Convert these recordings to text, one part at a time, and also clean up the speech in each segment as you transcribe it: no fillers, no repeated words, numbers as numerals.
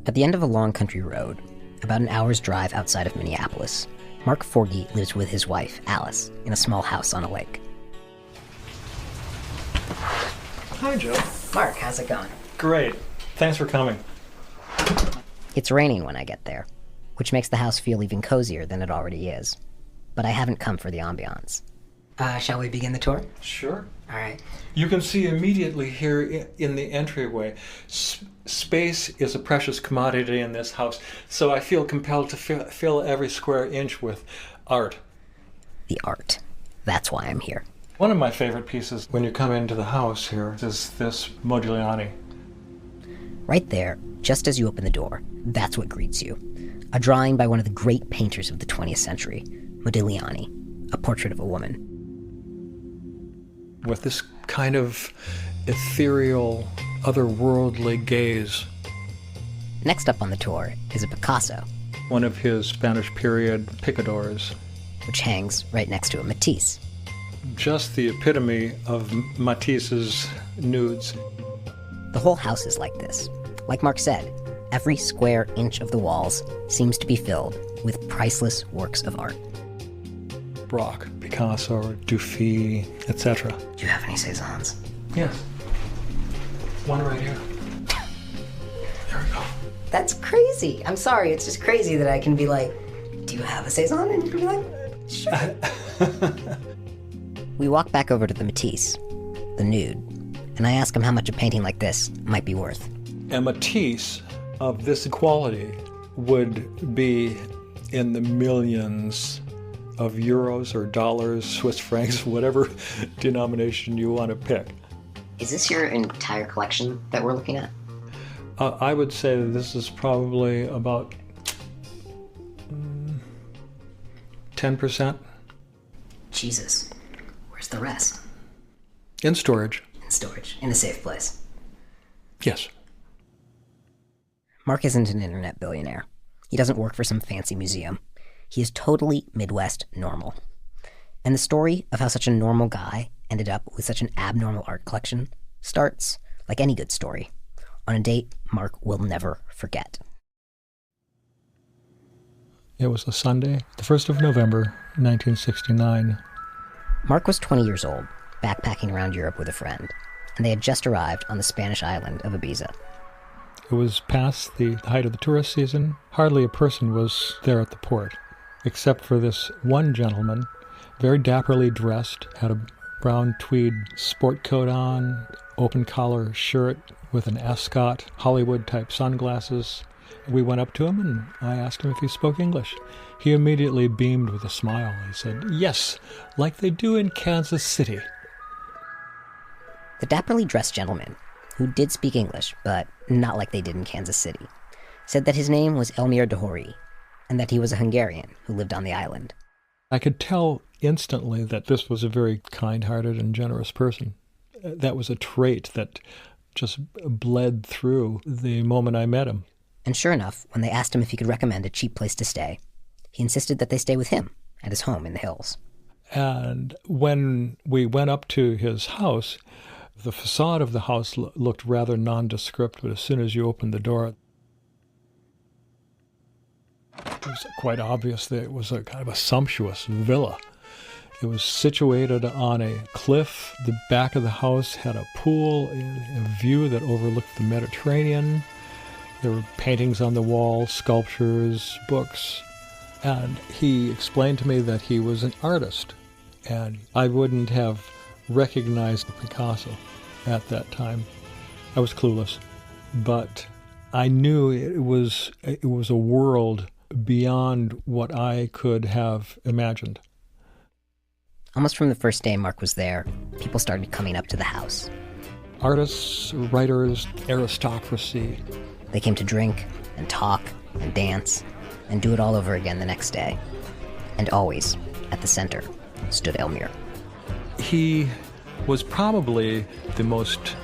At the end of a long country road, about an hour's drive outside of Minneapolis, Mark Forgy lives with his wife, Alice, in a small house on a lake. Hi, Joe. Mark, how's it going? Great. Thanks for coming. It's raining when I get there, which makes the house feel even cozier than it already is. But I haven't come for the ambiance. Shall we begin the tour? Sure. All right. You can see immediately here in the entryway, space is a precious commodity in this house, so I feel compelled to fill every square inch with art. The art. That's why I'm here. One of my favorite pieces when you come into the house here is this Modigliani. Right there, just as you open the door, that's what greets you. A drawing by one of the great painters of the 20th century, Modigliani, a portrait of a woman. With this kind of ethereal, otherworldly gaze. Next up on the tour is a Picasso, One of his Spanish period picadors. which hangs right next to a Matisse. Just the epitome of Matisse's nudes. The whole house is like this. Like Mark said, every square inch of the walls seems to be filled with priceless works of art. Braque, Picasso, Dufy, etc. Do you have any Cézannes? Yes. One right here. There we go. That's crazy. I'm sorry, it's just crazy that I can be like, do you have a Cézanne? And you can be like, sure. We walk back over to the Matisse, the nude, and I ask him how much a painting like this might be worth. A Matisse of this quality would be in the millions of euros or dollars, Swiss francs, whatever denomination you want to pick. Is this your entire collection that we're looking at? I would say that this is probably about 10%. Jesus. Where's the rest? In storage. In storage. In a safe place. Yes. Mark isn't an internet billionaire. He doesn't work for some fancy museum. He is totally Midwest normal. And the story of how such a normal guy ended up with such an abnormal art collection starts, like any good story, on a date Mark will never forget. It was a Sunday, the 1st of November, 1969. Mark was 20 years old, backpacking around Europe with a friend, and they had just arrived on the Spanish island of Ibiza. It was past the height of the tourist season. Hardly a person was there at the port, except for this one gentleman, very dapperly dressed, had a brown tweed sport coat on, open collar shirt with an ascot, Hollywood-type sunglasses. We went up to him and I asked him if he spoke English. He immediately beamed with a smile. He said, "Yes, like they do in Kansas City." The dapperly dressed gentleman, who did speak English, but not like they did in Kansas City, said that his name was Elmyr de Hory, and that he was a Hungarian who lived on the island. I could tell instantly that this was a very kind-hearted and generous person. That was a trait that just bled through the moment I met him. And sure enough, when they asked him if he could recommend a cheap place to stay, he insisted that they stay with him at his home in the hills. And when we went up to his house, the facade of the house looked rather nondescript, but as soon as you opened the door, it was quite obvious that it was a kind of a sumptuous villa. It was situated on a cliff. The back of the house had a pool, a view that overlooked the Mediterranean. There were paintings on the wall, sculptures, books. And he explained to me that he was an artist. And I wouldn't have recognized Picasso at that time. I was clueless. But I knew it was a world beyond what I could have imagined. Almost from the first day Mark was there, people started coming up to the house. Artists, writers, aristocracy. They came to drink and talk and dance and do it all over again the next day. And always, at the center, stood Elmyr. He was probably the most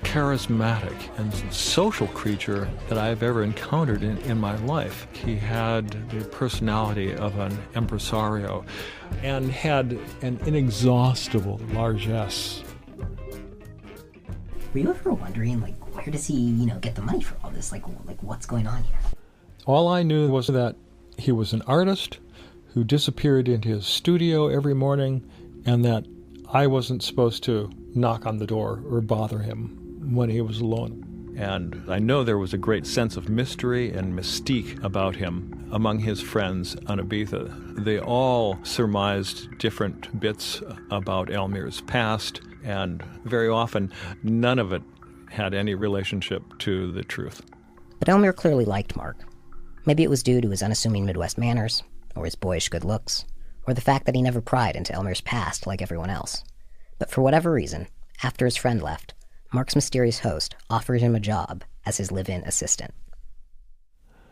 charismatic and social creature that I've ever encountered in my life. He had the personality of an impresario and had an inexhaustible largesse. Were you ever wondering, like, where does he, get the money for all this? Like what's going on here? All I knew was that he was an artist who disappeared into his studio every morning, and that I wasn't supposed to knock on the door or bother him when he was alone. And I know there was a great sense of mystery and mystique about him among his friends on Ibiza. They all surmised different bits about Elmyr's past, and very often none of it had any relationship to the truth. But Elmyr clearly liked Mark. Maybe it was due to his unassuming Midwest manners, or his boyish good looks, or the fact that he never pried into Elmyr's past like everyone else. But for whatever reason, after his friend left, Mark's mysterious host offered him a job as his live-in assistant.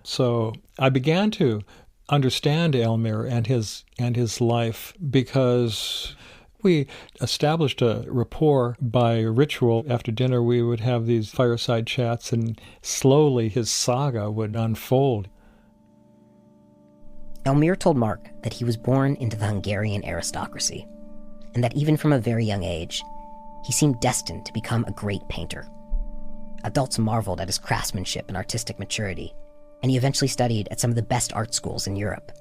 So I began to understand Elmyr and his life because we established a rapport by ritual. After dinner, we would have these fireside chats, and slowly his saga would unfold. Elmyr told Mark that he was born into the Hungarian aristocracy, and that even from a very young age, he seemed destined to become a great painter. Adults marveled at his craftsmanship and artistic maturity, and he eventually studied at some of the best art schools in Europe.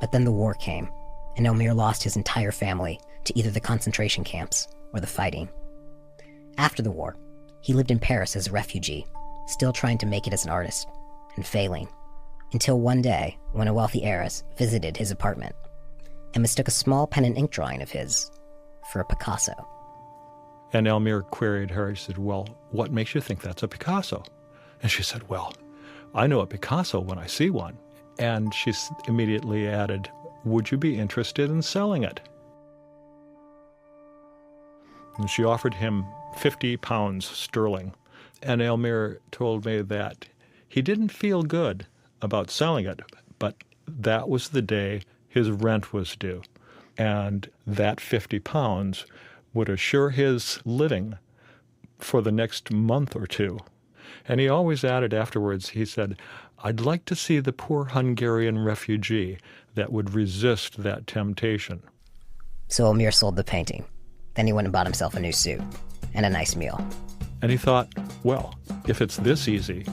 But then the war came, and Elmyr lost his entire family to either the concentration camps or the fighting. After the war, he lived in Paris as a refugee, still trying to make it as an artist, and failing, until one day when a wealthy heiress visited his apartment and mistook a small pen and ink drawing of his for a Picasso. And Elmyr queried her. He said, "Well, what makes you think that's a Picasso?" And she said, "Well, I know a Picasso when I see one." And she immediately added, "Would you be interested in selling it?" And she offered him 50 pounds sterling. And Elmyr told me that he didn't feel good about selling it, but that was the day his rent was due. And that 50 pounds would assure his living for the next month or two. And he always added afterwards, he said, "I'd like to see the poor Hungarian refugee that would resist that temptation." So Elmyr sold the painting. Then he went and bought himself a new suit and a nice meal. And he thought, well, if it's this easy,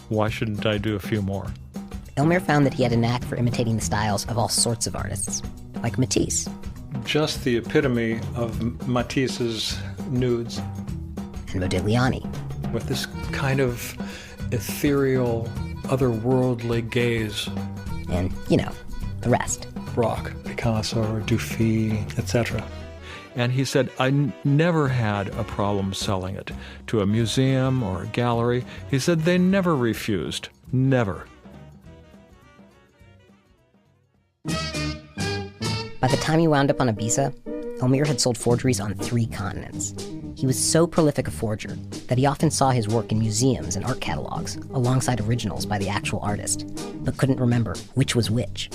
why shouldn't I do a few more? Elmyr found that he had a knack for imitating the styles of all sorts of artists, like Matisse. Just the epitome of Matisse's nudes. And Modigliani. With this kind of ethereal, otherworldly gaze. And, the rest. Rock, Picasso, or Dufy, etc. And he said, I never had a problem selling it to a museum or a gallery. He said they never refused. Never. By the time he wound up on Ibiza, Elmyr had sold forgeries on 3 continents. He was so prolific a forger that he often saw his work in museums and art catalogs alongside originals by the actual artist, but couldn't remember which was which.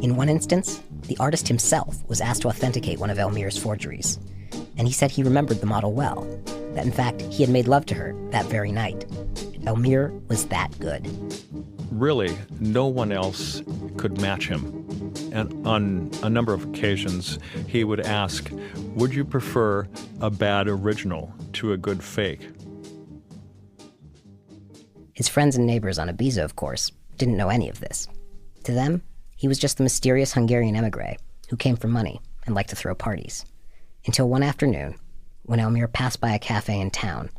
In one instance, the artist himself was asked to authenticate one of Elmyr's forgeries, and he said he remembered the model well, that in fact he had made love to her that very night. Elmyr was that good. Really, no one else could match him. And on a number of occasions, he would ask, would you prefer a bad original to a good fake? His friends and neighbors on Ibiza, of course, didn't know any of this. To them, he was just the mysterious Hungarian émigré who came for money and liked to throw parties. Until one afternoon, when Elmyr passed by a cafe in town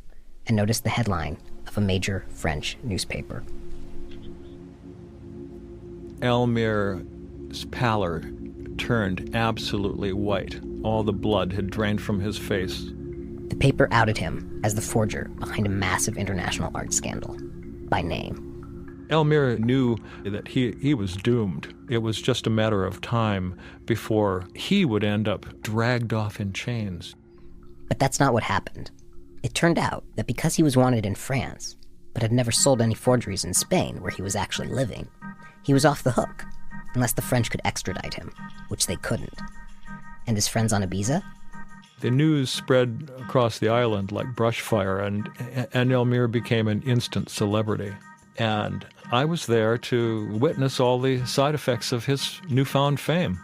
and noticed the headline of a major French newspaper. Elmyr's pallor turned absolutely white. All the blood had drained from his face. The paper outed him as the forger behind a massive international art scandal, by name. Elmyr knew that he was doomed. It was just a matter of time before he would end up dragged off in chains. But that's not what happened. It turned out that because he was wanted in France, but had never sold any forgeries in Spain where he was actually living, he was off the hook, unless the French could extradite him, which they couldn't. And his friends on Ibiza? The news spread across the island like brush fire, and Elmyr became an instant celebrity. And I was there to witness all the side effects of his newfound fame.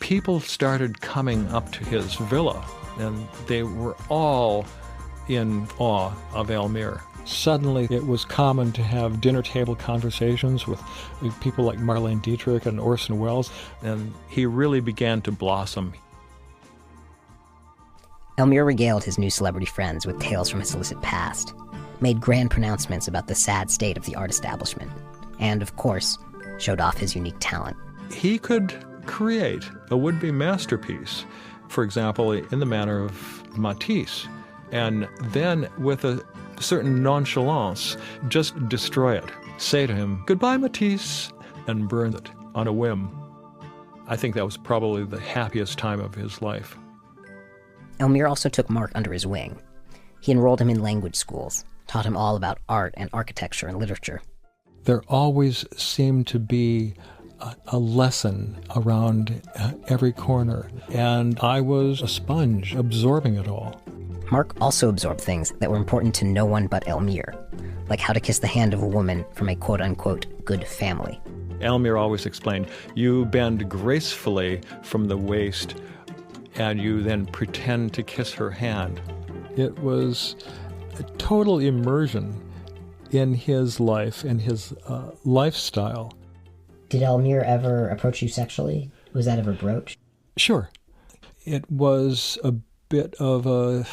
People started coming up to his villa and they were all in awe of Elmyr. Suddenly, it was common to have dinner table conversations with people like Marlene Dietrich and Orson Welles, and he really began to blossom. Elmyr regaled his new celebrity friends with tales from his illicit past, made grand pronouncements about the sad state of the art establishment, and, of course, showed off his unique talent. He could create a would-be masterpiece, for example, in the manner of Matisse, and then with a certain nonchalance, just destroy it. Say to him, "Goodbye, Matisse," and burn it on a whim. I think that was probably the happiest time of his life. Elmyr also took Mark under his wing. He enrolled him in language schools, taught him all about art and architecture and literature. There always seemed to be a lesson around every corner, and I was a sponge absorbing it all. Mark also absorbed things that were important to no one but Elmyr, like how to kiss the hand of a woman from a quote-unquote good family. Elmyr always explained, you bend gracefully from the waist, and you then pretend to kiss her hand. It was a total immersion in his life, in his lifestyle. Did Elmyr ever approach you sexually? Was that ever broached? Sure. It was a bit of a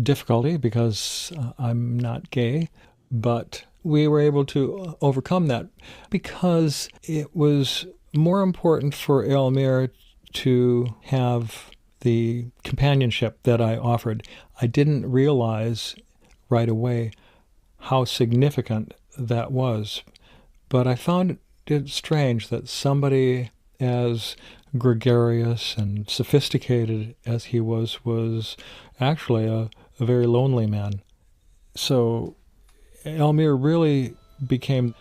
difficulty because I'm not gay, but we were able to overcome that because it was more important for Elmyr to have the companionship that I offered. I didn't realize right away how significant that was, but I found it strange that somebody as gregarious and sophisticated as he was actually a very lonely man. So Elmyr really became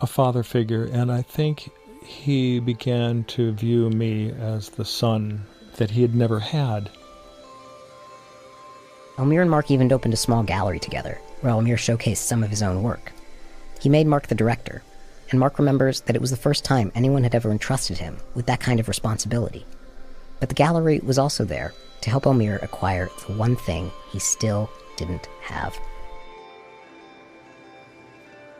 a father figure, and I think he began to view me as the son that he had never had. Elmyr and Mark even opened a small gallery together, where Elmyr showcased some of his own work. He made Mark the director, and Mark remembers that it was the first time anyone had ever entrusted him with that kind of responsibility. But the gallery was also there to help Elmyr acquire the one thing he still didn't have.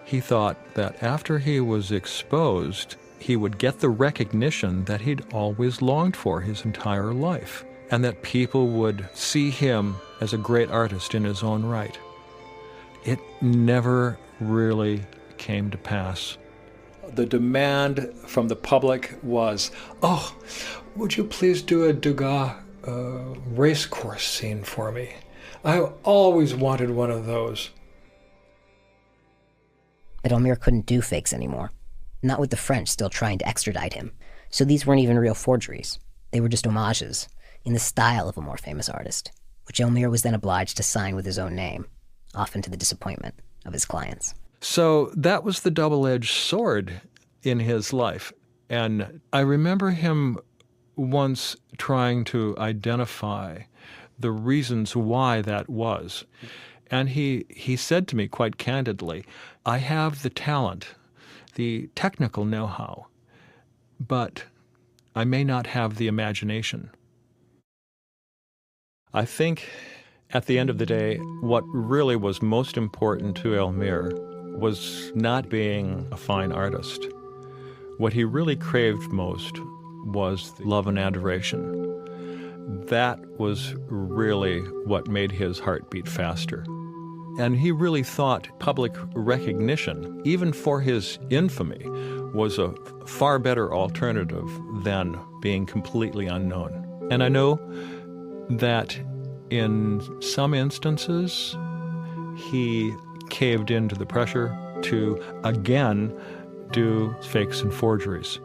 He thought that after he was exposed, he would get the recognition that he'd always longed for his entire life, and that people would see him as a great artist in his own right. It never really came to pass. The demand from the public was, "Oh, would you please do a Degas race course scene for me? I always wanted one of those." But Elmyr couldn't do fakes anymore, not with the French still trying to extradite him. So these weren't even real forgeries. They were just homages, in the style of a more famous artist, which Elmyr was then obliged to sign with his own name, often to the disappointment of his clients. So that was the double-edged sword in his life. And I remember him once trying to identify the reasons why that was. And he said to me quite candidly, "I have the talent, the technical know-how, but I may not have the imagination." I think at the end of the day, what really was most important to Elmyr was not being a fine artist. What he really craved most was love and adoration. That was really what made his heart beat faster. And he really thought public recognition, even for his infamy, was a far better alternative than being completely unknown. And I know that in some instances, he caved into the pressure to, again, do fakes and forgeries.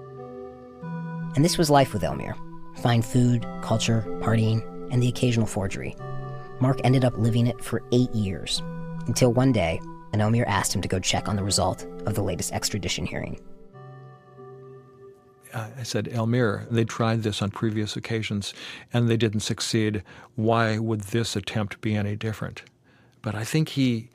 And this was life with Elmyr. Fine food, culture, partying, and the occasional forgery. Mark ended up living it for 8 years, until one day, an Elmyr asked him to go check on the result of the latest extradition hearing. I said, "Elmyr, they tried this on previous occasions, and they didn't succeed. Why would this attempt be any different?" But I think he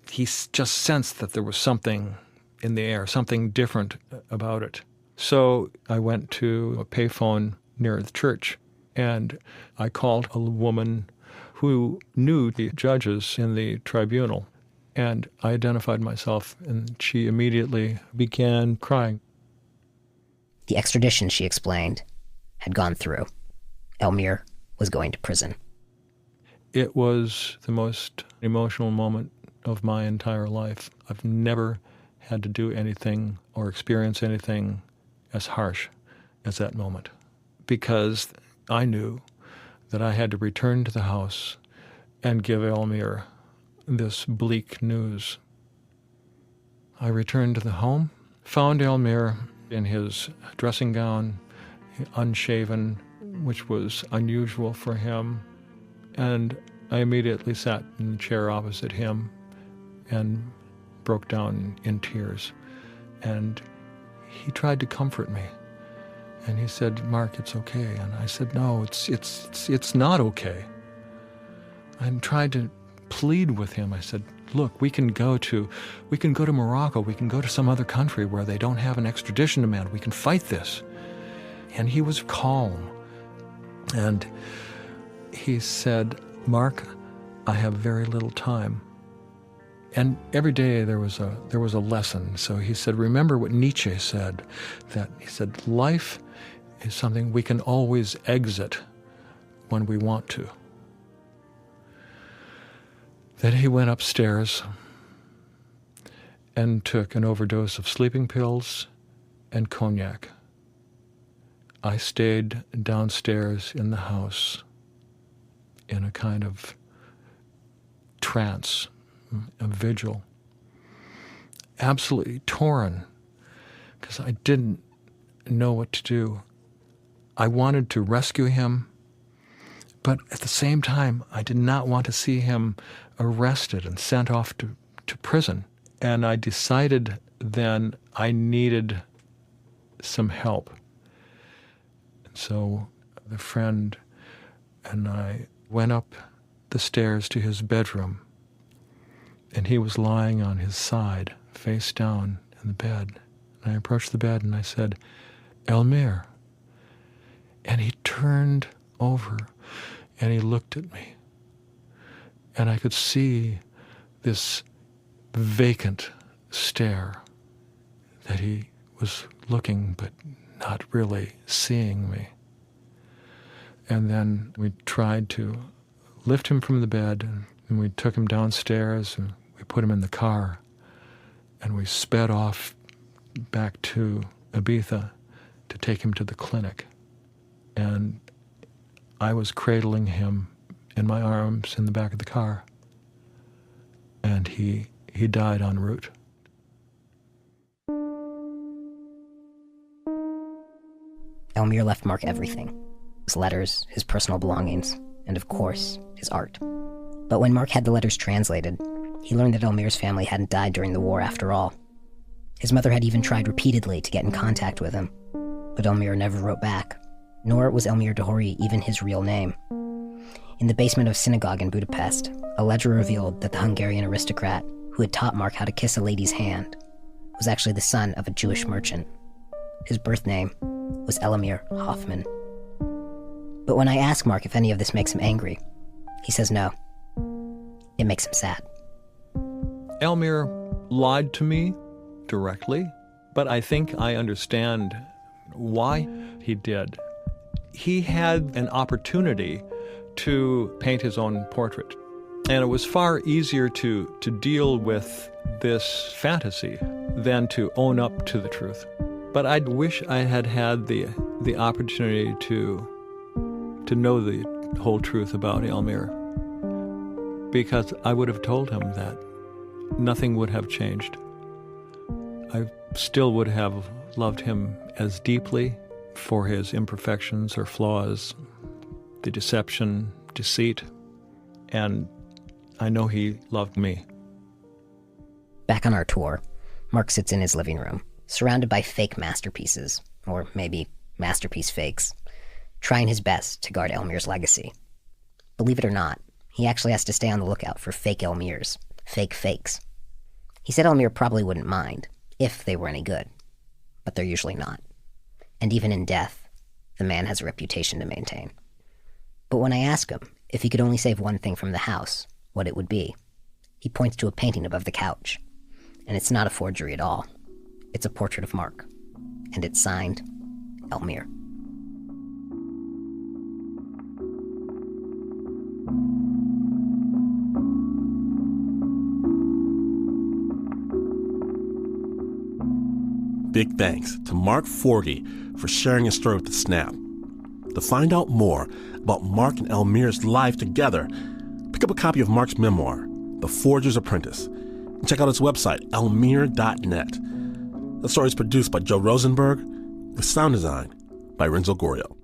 just sensed that there was something in the air, something different about it. So I went to a payphone near the church, And I called a woman who knew the judges in the tribunal, and I identified myself, and she immediately began crying. The extradition, she explained, had gone through. Elmyr was going to prison. It was the most emotional moment of my entire life. I've never had to do anything or experience anything as harsh as that moment, because I knew that I had to return to the house and give Elmyr this bleak news. I returned to the home, found Elmyr in his dressing gown, unshaven, which was unusual for him, and I immediately sat in the chair opposite him and broke down in tears. And he tried to comfort me. And he said, "Mark, it's okay." And I said, "No, it's not okay." I tried to plead with him. I said, "Look, we can go to Morocco. We can go to some other country where they don't have an extradition demand. We can fight this." And he was calm. And he said, "Mark, I have very little time." And every day there was a lesson. So he said, "Remember what Nietzsche said, that he said, life is something we can always exit when we want to." Then he went upstairs and took an overdose of sleeping pills and cognac. I stayed downstairs in the house in a kind of trance, a vigil, absolutely torn, because I didn't know what to do. I wanted to rescue him, but at the same time, I did not want to see him arrested and sent off to prison. And I decided then I needed some help. And so the friend and I went up the stairs to his bedroom, and he was lying on his side, face down in the bed. And I approached the bed and I said, "Elmyr." And he turned over and he looked at me. And I could see this vacant stare, that he was looking but not really seeing me. And then we tried to lift him from the bed, and we took him downstairs and we put him in the car, and we sped off back to Ibiza to take him to the clinic. And I was cradling him in my arms in the back of the car, and he died en route. Elmyr left Mark everything: his letters, his personal belongings, and of course, his art. But when Mark had the letters translated, he learned that Elmyr's family hadn't died during the war after all. His mother had even tried repeatedly to get in contact with him, but Elmyr never wrote back, nor was Elmyr de Hory even his real name. In the basement of a synagogue in Budapest, a ledger revealed that the Hungarian aristocrat who had taught Mark how to kiss a lady's hand was actually the son of a Jewish merchant. His birth name was Elmyr Hoffman. But when I ask Mark if any of this makes him angry, he says no. It makes him sad. Elmyr lied to me directly, but I think I understand why he did. He had an opportunity to paint his own portrait, and it was far easier to deal with this fantasy than to own up to the truth. But I wish I had had the opportunity to know the whole truth about Elmyr, because I would have told him that nothing would have changed. I still would have loved him as deeply for his imperfections or flaws, the deception, deceit, and I know he loved me. Back on our tour, Mark sits in his living room, surrounded by fake masterpieces, or maybe masterpiece fakes, trying his best to guard Elmyr's legacy. Believe it or not, he actually has to stay on the lookout for fake Elmyrs, fake fakes. He said Elmyr probably wouldn't mind, if they were any good, but they're usually not. And even in death, the man has a reputation to maintain. But when I ask him if he could only save one thing from the house, what it would be, he points to a painting above the couch. And it's not a forgery at all. It's a portrait of Mark. And it's signed, Elmyr. Big thanks to Mark Forgy for sharing his story with The Snap. To find out more about Mark and Elmyr's life together, pick up a copy of Mark's memoir, The Forger's Apprentice, and check out his website, elmyr.net. The story is produced by Joe Rosenberg, with sound design by Renzo Gorio.